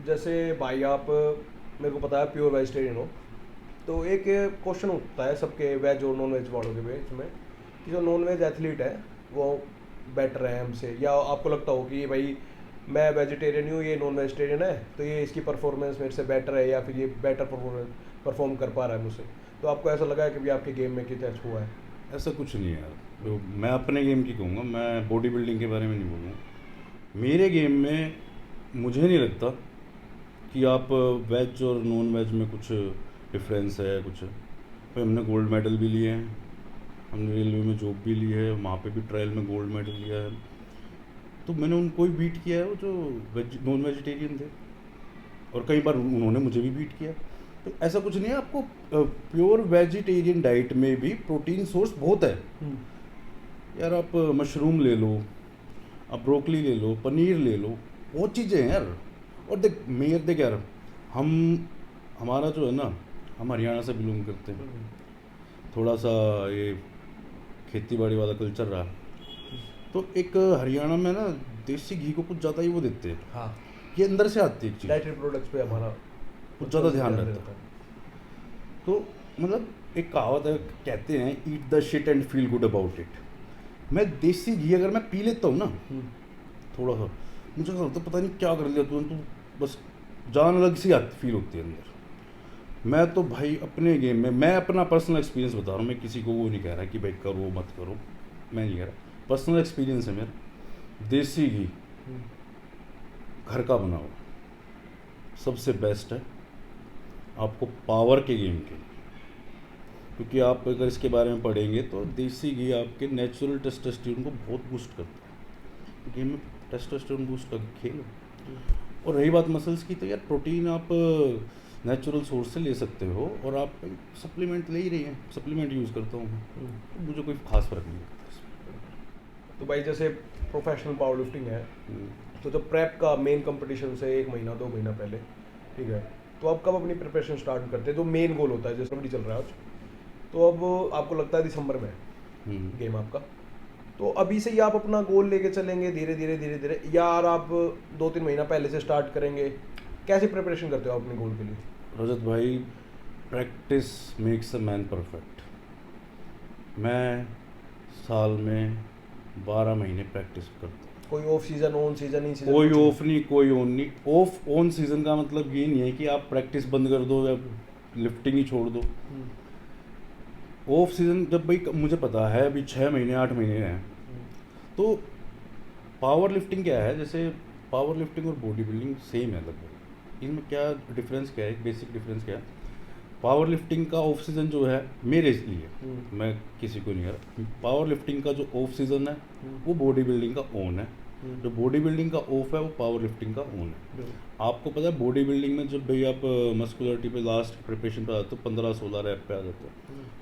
जैसे भाई आप मेरे को पता है प्योर वेजिटेरियन हो, तो एक क्वेश्चन उठता है सबके वेज और नॉन वेज वालों के बीच में कि जो नॉन वेज एथलीट है वो बेटर है हमसे, या आपको लगता हो कि भाई मैं वेजिटेरियन हूँ, ये नॉन वेजिटेरियन है, तो ये इसकी परफॉर्मेंस मेरे से बेटर है या फिर ये बेटर परफॉर्म कर पा रहा है मुझसे, तो आपको ऐसा लगा है कि भी आपके गेम में कितना हुआ है? ऐसा कुछ नहीं है यार। तो मैं अपने गेम की कहूँगा, मैं बॉडी बिल्डिंग के बारे में नहीं बोलूँगा। मेरे गेम में मुझे नहीं लगता कि आप वेज और नॉन वेज में कुछ डिफरेंस है कुछ। भाई हमने गोल्ड मेडल भी लिए हैं, हमने रेलवे में जॉब भी ली है, वहाँ पे भी ट्रायल में गोल्ड मेडल लिया है। तो मैंने उनको ही बीट किया है वो जो नॉन वेजिटेरियन थे, और कई बार उन्होंने मुझे भी बीट किया। तो ऐसा कुछ नहीं है। आपको प्योर वेजिटेरियन डाइट में भी प्रोटीन सोर्स बहुत है यार। आप मशरूम ले लो, आप ब्रोकली ले लो, पनीर ले लो, बहुत चीज़ें हैं यार। और देख यार, हमारा जो है ना, हम हरियाणा से बिलोंग करते हैं, थोड़ा सा ये खेती बाड़ी वाला कल्चर रहा, तो एक हरियाणा में ना देसी घी को कुछ ज़्यादा ही वो देते हैं। हाँ, ये अंदर से आती है एक चीज़, डाइटरी प्रोडक्ट्स पे हमारा कुछ ज़्यादा ध्यान रहता है। तो मतलब एक कहावत है, कहते हैं eat the shit and feel good about it. मैं देसी घी अगर मैं पी लेता हूँ ना थोड़ा सा, मुझे ऐसा लगता है पता नहीं क्या कर लिया तू बस जान अलग सी आती फील होती है अंदर। मैं तो भाई अपने गेम में, मैं अपना पर्सनल एक्सपीरियंस बता रहा हूँ, मैं किसी को वो नहीं कह रहा कि भाई करो मत करो, मैं नहीं कह रहा, पर्सनल एक्सपीरियंस है मेरा। देसी घी घर का बना हुआ सबसे बेस्ट है आपको पावर के गेम के लिए, क्योंकि आप अगर इसके बारे में पढ़ेंगे तो देसी घी आपके नेचुरल टेस्टोस्टेरोन को बहुत बूस्ट करता है। गेम में टेस्टोस्टेरोन बूस्ट कर खेलो। और रही बात मसल्स की, तो यार प्रोटीन आप नेचुरल सोर्स से ले सकते हो, और आप सप्लीमेंट ले ही रही हैं। सप्लीमेंट यूज़ करता हूँ तो मुझे कोई खास फर्क नहीं पड़ता। तो भाई जैसे प्रोफेशनल पावर लिफ्टिंग है, तो जब प्रेप का मेन कंपटीशन से 1 महीना 2 महीना पहले, ठीक है, तो आप कब अपनी प्रिपरेशन स्टार्ट करते हैं? जो मेन गोल होता है, जैसे कबड्डी चल रहा है आज, तो अब आपको लगता है दिसंबर में गेम आपका, तो अभी से ही आप अपना गोल लेके चलेंगे धीरे धीरे, या आप 2-3 महीना पहले से स्टार्ट करेंगे? कैसे प्रिपरेशन करते हो आप अपने गोल के लिए? रजत भाई, practice makes a man perfect. मैं साल में 12 महीने प्रैक्टिस करता हूँ। कोई off season, on season, in season? कोई ऑफ नहीं, कोई ऑन नहीं। ऑफ ऑन सीजन का मतलब ये नहीं है कि आप प्रैक्टिस बंद कर दो या लिफ्टिंग ही छोड़ दो। ऑफ सीजन जब भाई मुझे पता है अभी 6 महीने 8 महीने हैं, तो पावर लिफ्टिंग क्या है, जैसे पावर लिफ्टिंग और बॉडी बिल्डिंग सेम है लगभग। इनमें क्या डिफरेंस क्या है, बेसिक डिफरेंस क्या है? पावर लिफ्टिंग का ऑफ सीज़न जो है मेरे लिए, मैं किसी को नहीं कह रहा, पावर लिफ्टिंग का जो ऑफ सीज़न है वो बॉडी बिल्डिंग का ऑन है। जो बॉडी बिल्डिंग का ऑफ है वो पावर लिफ्टिंग का ऑन है। आपको पता है बॉडी बिल्डिंग में जब भाई आप मस्कुलरिटी पे लास्ट प्रिपरेशन पे आते हो 15-16 रैप पे आ जाते हो,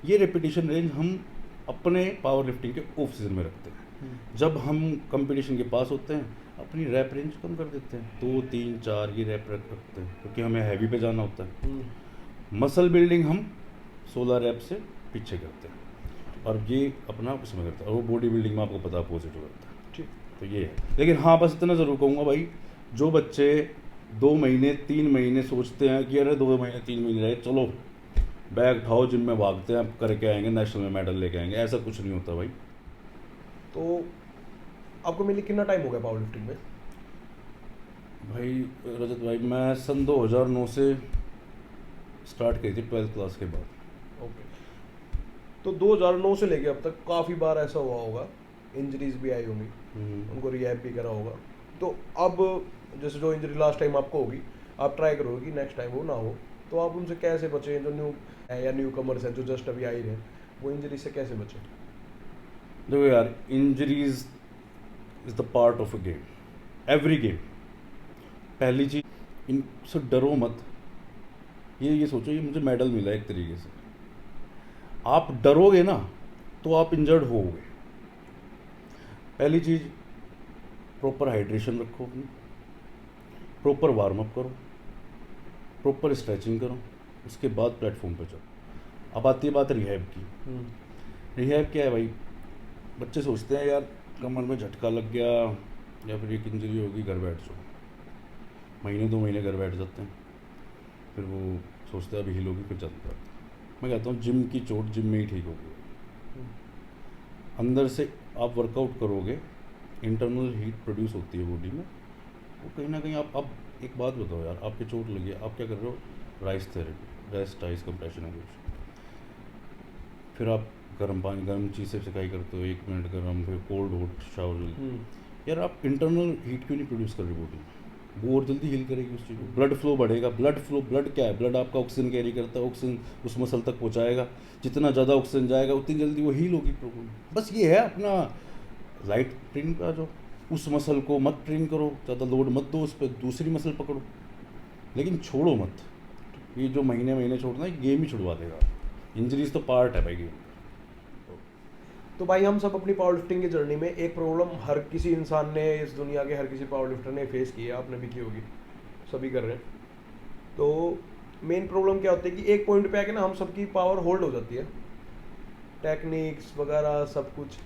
ये रेपिटेशन रेंज हम अपने पावर लिफ्टिंग के ऑफ सीज़न में रखते हैं। जब हम कंपटीशन के पास होते हैं अपनी रैप रेंज कम कर देते हैं, 2, 3, 4 ये रैप रखते हैं, क्योंकि हमें हैवी पे जाना होता है। मसल बिल्डिंग हम 16 रैप से पीछे करते हैं, और ये अपना उसमें करता है, और वो बॉडी बिल्डिंग में आपको पता है पॉजिटिव करता है। ठीक, तो ये है। लेकिन हाँ, बस इतना ज़रूर कहूँगा भाई, जो बच्चे 2 महीने 3 महीने सोचते हैं कि अरे 2 महीने 3 महीने रहे, चलो बैग उठाओ जिम में भागते हैं, अब करके आएंगे नेशनल में मेडल लेके आएंगे, ऐसा कुछ नहीं होता भाई। तो आपको मिली कितना टाइम हो गया पावर लिफ्टिंग में? भाई रजत भाई, मैं सन 2009 से स्टार्ट करी थी 12th क्लास के बाद। ओके, तो 2009 से लेके अब तक काफ़ी बार ऐसा हुआ होगा, इंजरीज भी आई होंगी, उनको रिहैब भी करा होगा, तो अब जैसे जो इंजरी लास्ट टाइम आपको होगी, आप ट्राई करोगे कि नेक्स्ट टाइम वो ना हो, तो आप उनसे कैसे बचें? जो न्यू है या न्यू कमर्स हैं जो जस्ट अभी आई रहे, वो इंजरी से कैसे बचें? देखो यार, injuries is the part of a game, every game. पहली चीज़, इनसे डरो मत। ये सोचो ये मुझे मेडल मिला एक तरीके से, आप डरोगे ना तो आप इंजर्ड होगे। पहली चीज़, प्रॉपर हाइड्रेशन रखो अपनी, प्रॉपर वार्म अप करो, प्रॉपर स्ट्रेचिंग करो, उसके बाद प्लेटफॉर्म पे जाओ। अब आती है बात रिहैब की। रिहैब क्या है भाई? बच्चे सोचते हैं यार कमर में झटका लग गया या फिर एक इंजरी होगी, घर बैठ जाओ। महीने 2 महीने घर बैठ जाते हैं, फिर वो सोचते हैं अभी हील होगी, फिर चलता है। मैं कहता हूँ जिम की चोट जिम में ही ठीक होगी। अंदर से आप वर्कआउट करोगे, इंटरनल हीट प्रोड्यूस होती है बॉडी में, वो कहीं ना कहीं आप। अब एक बात बताओ यार, आपके चोट लगी है, आप क्या कर रहे हो? Rice therapy, rest ice compression है। फिर आप गर्म पानी, गर्म चीज़ से सिकाई करते हो, 1 मिनट गर्म, फिर कोल्ड हॉट शावर। यार आप इंटरनल हीट क्यों नहीं प्रोड्यूस कर रहे बॉडी में? वो और जल्दी हील करेगी उस चीज़ को, ब्लड फ्लो बढ़ेगा। ब्लड फ्लो, ब्लड क्या है? ब्लड आपका ऑक्सीजन कैरी करता है, ऑक्सीजन उस मसल तक पहुंचाएगा। जितना ज़्यादा ऑक्सीजन जाएगा उतनी जल्दी वो हील होगी प्रॉब्लम। बस ये है अपना लाइट ट्रेनिंग का, जो उस मसल को मत ट्रेन करो, ज़्यादा लोड मत दो उस पर, दूसरी मसल पकड़ो, लेकिन छोड़ो मत। ये जो महीने महीने छोड़ना है, गेम ही छुड़वा देगा। इंजरीज तो पार्ट है भाई गेम। तो भाई हम सब अपनी पावर लिफ्टिंग की जर्नी में एक प्रॉब्लम हर किसी इंसान ने, इस दुनिया के हर किसी पावर लिफ्टर ने फेस की है, आपने भी की होगी, सभी कर रहे हैं। तो मेन प्रॉब्लम क्या होती है कि एक पॉइंट पे आके ना हम सबकी पावर होल्ड हो जाती है। टेक्निक्स वगैरह सब कुछ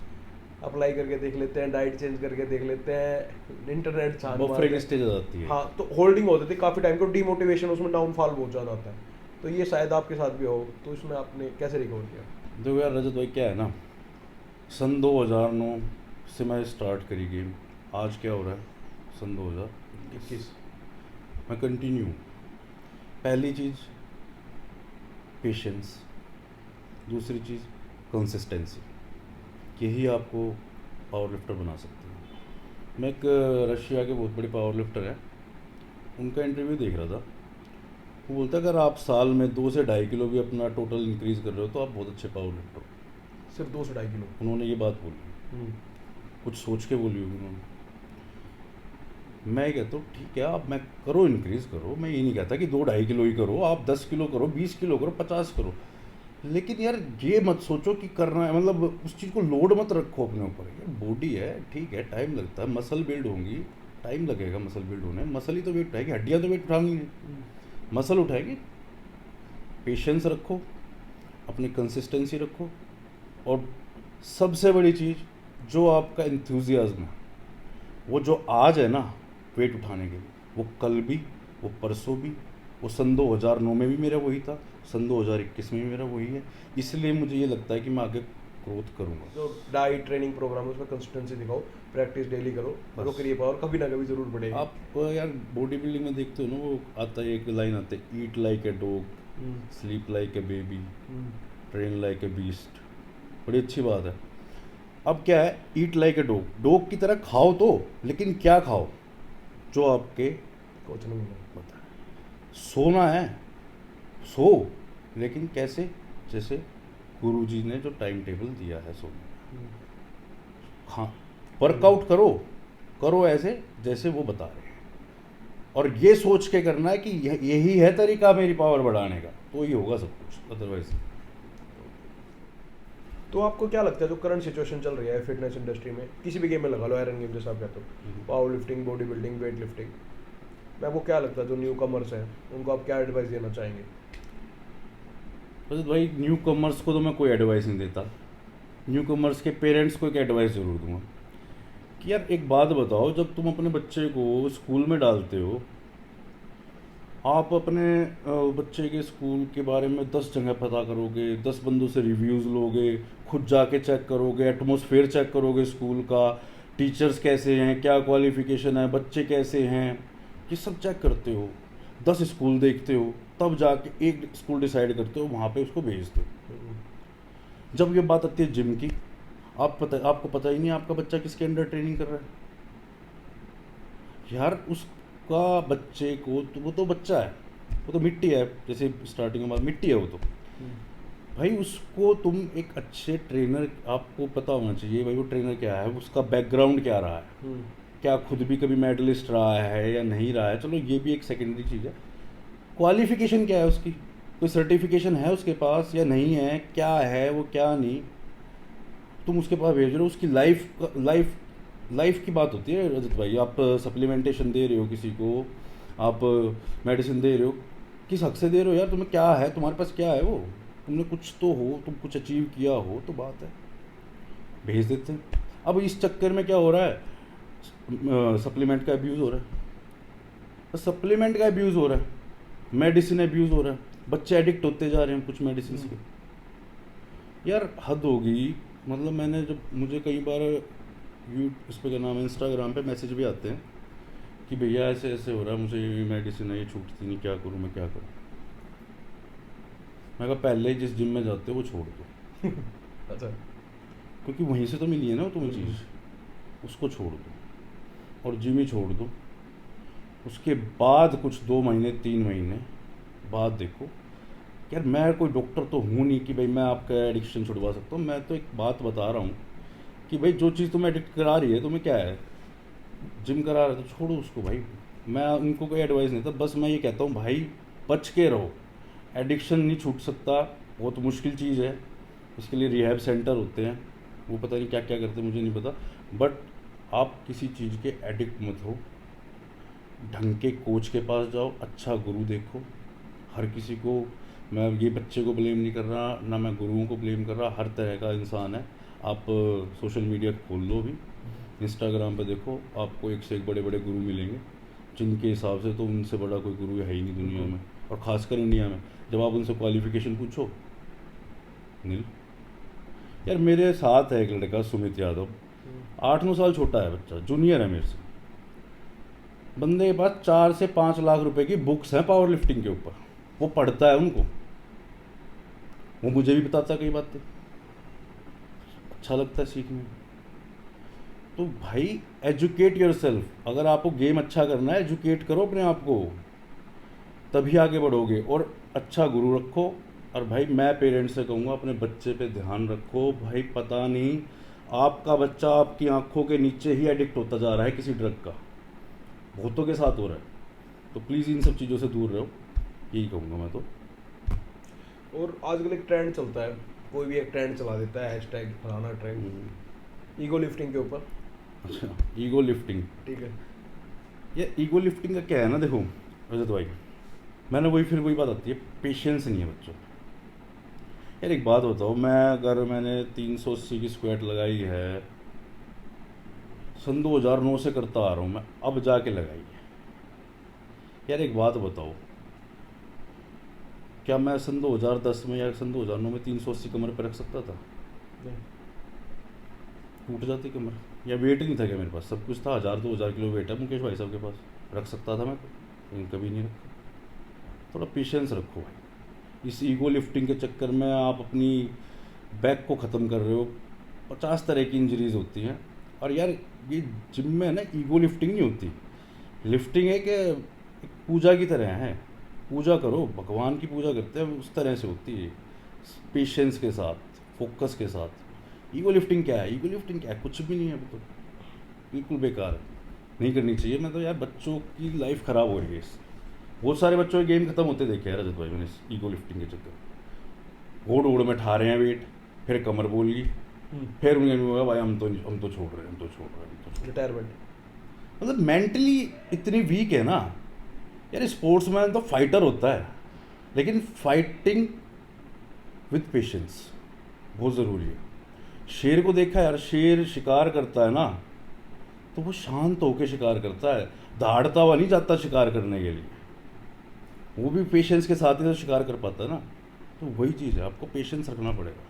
अप्लाई करके देख लेते हैं, डाइट चेंज करके देख लेते हैं, इंटरनेट छान मारते हैं। स्टेज आ जाती है। हाँ, तो होल्डिंग हो जाती है काफ़ी टाइम को, डीमोटिवेशन, उसमें डाउनफॉल बहुत ज़्यादा आता है। तो ये शायद आपके साथ भी हो, तो इसमें आपने कैसे रिकवर किया? देखो यार रजत भाई, क्या है ना, सन 2009 से मैं स्टार्ट करी गेम। आज क्या हो रहा है? सन 2021 मैं कंटिन्यू। पहली चीज़ पेशेंस, दूसरी चीज़ कंसिस्टेंसी, यही आपको पावर लिफ्टर बना सकते हैं। मैं एक रशिया के बहुत बड़े पावर लिफ्टर हैं, उनका इंटरव्यू देख रहा था। वो बोलता है अगर आप साल में 2 से 2.5 किलो भी अपना टोटल इंक्रीज़ कर रहे हो तो आप बहुत अच्छे पावर लिफ्टर हो। सिर्फ 2 से 2.5 किलो? उन्होंने ये बात बोली, कुछ सोच के बोली होगी उन्होंने। मैं ये कहता हूँ ठीक है, आप मैं करो, इंक्रीज़ करो। मैं ये नहीं कहता कि 2-2.5 किलो ही करो, आप 10 किलो करो, 20 किलो करो, 50 करो, लेकिन यार ये मत सोचो कि करना है, मतलब उस चीज़ को लोड मत रखो अपने ऊपर। यार बॉडी है, ठीक है, टाइम लगता है, मसल बिल्ड होंगी, टाइम लगेगा मसल बिल्ड होने। मसल ही तो वेट उठाएगी, हड्डियाँ तो वेट उठाएंगी नहीं, मसल उठाएगी। पेशेंस रखो, अपनी कंसिस्टेंसी रखो, और सबसे बड़ी चीज़ जो आपका इंथुजियाज्म है, वो जो आज है ना वेट उठाने के लिए, वो कल भी, वो परसों भी, वो सन 2009 में भी मेरा वही था, सन 2021 में भी मेरा वही है। इसलिए मुझे ये लगता है कि मैं आगे ग्रोथ करूँगा। जो डाइट ट्रेनिंग प्रोग्राम है उसमें कंसिस्टेंसी दिखाओ, प्रैक्टिस डेली करो, तो करिए पावर कभी ना कभी जरूर बढ़ेगा। आप यार बॉडी बिल्डिंग में देखते हो ना, वो आता है एक लाइन आती है, eat like a dog, sleep like a baby, train like a beast. बड़ी अच्छी बात है। अब क्या है, eat like a dog, dog की तरह खाओ तो, लेकिन क्या खाओ? जो आपके कोच ने मिला पता है। सोना है, सो, लेकिन कैसे? जैसे गुरुजी ने जो टाइम टेबल दिया है सोने का। हाँ, वर्कआउट करो, करो ऐसे जैसे वो बता रहे हैं, और ये सोच के करना है कि यही है तरीका मेरी पावर बढ़ाने का, तो ये होगा सब कुछ, अदरवाइज। तो आपको क्या लगता है जो करंट सिचुएशन चल रही है फिटनेस इंडस्ट्री में, किसी भी गेम में लगा लो, आयरन गेम जैसा आप कहते हो, power lifting, body building, weight lifting में, आपको क्या लगता है जो न्यू कमर्स हैं उनको आप क्या एडवाइस देना चाहेंगे? बस भाई, न्यू कमर्स को तो मैं कोई एडवाइस नहीं देता। न्यू कमर्स के पेरेंट्स को एक एडवाइस ज़रूर दूंगा कि यार एक बात बताओ, जब तुम अपने बच्चे को स्कूल में डालते हो, आप अपने बच्चे के स्कूल के बारे में 10 जगह पता करोगे, 10 बंदों से रिव्यूज़ लोगे, खुद जाके चेक करोगे, एटमॉस्फेयर चेक करोगे स्कूल का, टीचर्स कैसे हैं, क्या क्वालिफिकेशन है, बच्चे कैसे हैं, ये सब चेक करते हो, 10 स्कूल देखते हो, तब जाके एक स्कूल डिसाइड करते हो, वहाँ पे उसको भेजते हो। जब ये बात आती है जिम की, आपको पता ही नहीं आपका बच्चा किसके अंडर ट्रेनिंग कर रहा है। यार उसका बच्चे को तो, वो तो बच्चा है, वो तो मिट्टी है, जैसे स्टार्टिंग में बात, मिट्टी है वो तो। भाई उसको तुम एक अच्छे ट्रेनर, आपको पता होना चाहिए भाई वो ट्रेनर क्या है, उसका बैकग्राउंड क्या रहा है, क्या खुद भी कभी मेडलिस्ट रहा है या नहीं रहा है, चलो ये भी एक सेकेंडरी चीज़ है। क्वालिफिकेशन क्या है उसकी, कोई सर्टिफिकेशन है उसके पास या नहीं है, क्या है वो क्या नहीं, तुम उसके पास भेज रहे हो, उसकी लाइफ की बात होती है रजत भाई। आप सप्लीमेंटेशन दे रहे हो किसी को, आप मेडिसिन दे रहे हो, किस हक से दे रहे हो यार? तुम्हें क्या है, तुम्हारे पास क्या है? वो तुमने कुछ तो हो, तुम कुछ अचीव किया हो तो बात है, भेज देते हैं। अब इस चक्कर में क्या हो रहा है, सप्लीमेंट का अब्यूज़ हो रहा है, सप्लीमेंट का अब्यूज़ हो रहा है, मेडिसिन अब्यूज़ हो रहा है, बच्चे एडिक्ट होते जा रहे हैं कुछ मेडिसिन के। यार हद होगी। मतलब मैंने जब, मुझे कई बार इस पे क्या नाम है, इंस्टाग्राम पे मैसेज भी आते हैं कि भैया ऐसे ऐसे हो रहा है, मुझे ये मेडिसिन है, ये छूटती नहीं, क्या करूँ मैं, क्या करूँ? मैं कहा पहले ही जिस जिम में जाते हो वो छोड़ दो। अच्छा। क्योंकि वहीं से तो मिली है ना तुम्हें चीज़, उसको छोड़ दो और जिम ही छोड़ दो। उसके बाद कुछ 2 महीने 3 महीने बाद देखो। यार मैं कोई डॉक्टर तो हूँ नहीं कि भाई मैं आपका एडिक्शन छुड़वा सकता हूँ। मैं तो एक बात बता रहा हूँ कि भाई जो चीज़ तुम्हें एडिक्ट करा रही है, तुम्हें क्या है, जिम करा रहा है तो छोड़ो उसको भाई। मैं उनको कोई एडवाइस नहीं था, बस मैं ये कहता हूँ भाई बच के रहो। एडिक्शन नहीं छूट सकता, बहुत मुश्किल चीज़ है। इसके लिए रिहैब सेंटर होते हैं, वो पता नहीं क्या क्या करते हैं, मुझे नहीं पता। बट आप किसी चीज़ के एडिक्ट मत हो, ढंग के कोच के पास जाओ, अच्छा गुरु देखो। हर किसी को, मैं ये बच्चे को ब्लेम नहीं कर रहा, ना मैं गुरुओं को ब्लेम कर रहा, हर तरह का इंसान है। आप सोशल मीडिया खोल लो भी, इंस्टाग्राम पे देखो, आपको एक से एक बड़े बड़े गुरु मिलेंगे, जिनके हिसाब से तो उनसे बड़ा कोई गुरु है ही नहीं दुनिया में, और ख़ासकर इंडिया में। जब आप उनसे क्वालिफ़िकेशन पूछो, नील। यार मेरे साथ है एक लड़का सुमित यादव, 8-9 साल छोटा है बच्चा, जूनियर है मेरे से। बंदे के पास 4 से 5 लाख रुपए की बुक्स हैं पावर लिफ्टिंग के ऊपर, वो पढ़ता है उनको, वो मुझे भी बताता है कई बातें, अच्छा लगता है सीखने। तो भाई एजुकेट योरसेल्फ। अगर आपको गेम अच्छा करना है, एजुकेट करो अपने आप को, तभी आगे बढ़ोगे। और अच्छा गुरु रखो। और भाई मैं पेरेंट्स से कहूँगा अपने बच्चे पे ध्यान रखो। भाई पता नहीं आपका बच्चा आपकी आंखों के नीचे ही एडिक्ट होता जा रहा है किसी ड्रग का, बहुतों के साथ हो रहा है। तो प्लीज़ इन सब चीज़ों से दूर रहो, यही कहूँगा मैं तो। और आजकल एक ट्रेंड चलता है, कोई भी एक ट्रेंड चला देता है, हैशटैग फलाना ट्रेंड, ईगो लिफ्टिंग के ऊपर। अच्छा, ईगो लिफ्टिंग, ठीक है। ये ईगो लिफ्टिंग का क्या है ना, देखो रजत भाई, मैंने वही बात आती है, पेशेंस नहीं है बच्चों में। यार एक बात बताओ, मैंने 380 की स्क्वाट लगाई है, सन 2009 से करता आ रहा हूँ मैं, अब जाके लगाई है। यार एक बात बताओ, क्या मैं सन 2010 में या सन 2009 में 380 कमर पर रख सकता था? टूट जाती कमर, या वेट नहीं था क्या मेरे पास? सब कुछ था, 1000-2000 किलो वेट है मुकेश भाई साहब के पास, रख सकता था मैं तो, लेकिन कभी नहीं रखा। थोड़ा पेशेंस रखो भाई। इस ईगो लिफ्टिंग के चक्कर में आप अपनी बैक को ख़त्म कर रहे हो। 50 तरह की इंजरीज होती हैं। और यार ये जिम में ना ईगो लिफ्टिंग नहीं होती, लिफ्टिंग है कि एक पूजा की तरह है, पूजा करो, भगवान की पूजा करते हैं उस तरह से होती है, पेशेंस के साथ, फोकस के साथ। ईगो लिफ्टिंग क्या है? ईगो लिफ्टिंग क्या है? कुछ भी नहीं है, वो तो बिल्कुल बेकार है, नहीं करनी चाहिए। मैं तो यार बच्चों की लाइफ ख़राब हो रही है इससे। बहुत सारे बच्चों के गेम खत्म होते देखे हैं रजत भाई मैंने, इस ईगो लिफ्टिंग के चक्कर। ओढ़ ओढ़ में ठा रहे हैं वेट, फिर कमर बोल गई, फिर उन्हें हुआ भाई हम तो छोड़ रहे हैं, रिटायरमेंट। मतलब मेंटली इतनी वीक है ना यार। स्पोर्ट्समैन तो फाइटर होता है, लेकिन फाइटिंग विद पेशेंस बहुत ज़रूरी है। शेर को देखा यार, शेर शिकार करता है ना तो वो शांत होकर शिकार करता है, दहाड़ता हुआ नहीं जाता शिकार करने के लिए, वो भी पेशेंस के साथ ही तो शिकार कर पाता है ना। तो वही चीज़ है, आपको पेशेंस रखना पड़ेगा।